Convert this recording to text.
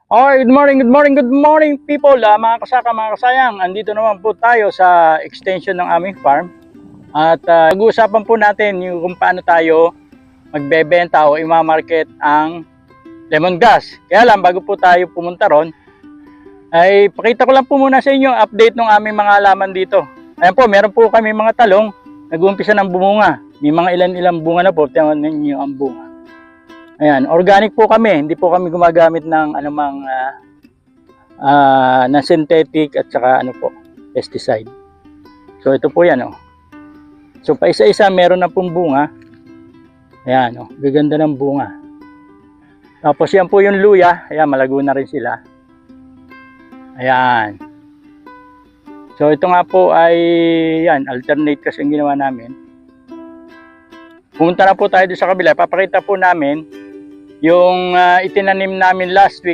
Okay, good morning people, mga kasaka, mga kasayang. Andito naman po tayo sa extension ng aming farm. At pag-uusapan po natin yung kung paano tayo magbebenta o i-market ang lemongrass. Kaya lang, bago po tayo pumunta ron, ay pakita ko lang po muna sa inyo ang update ng aming mga halaman dito. Ayan po, meron po kami mga talong, nag-uumpisa ng bumunga. May mga ilan-ilang bunga na po, tingnan ninyo ang bunga. Ayan, organic po kami, hindi po kami gumagamit ng anumang na synthetic at saka pesticide. So ito po yan So pa isa-isa meron na pong bunga. Ayan gaganda ng bunga. Tapos yan po yung luya, ayan malago na rin sila. Ayan. So ito nga po ay yan, alternate kasi ang ginawa namin. Pumunta na po tayo doon sa kabila, papakita po namin yung itinanim namin last week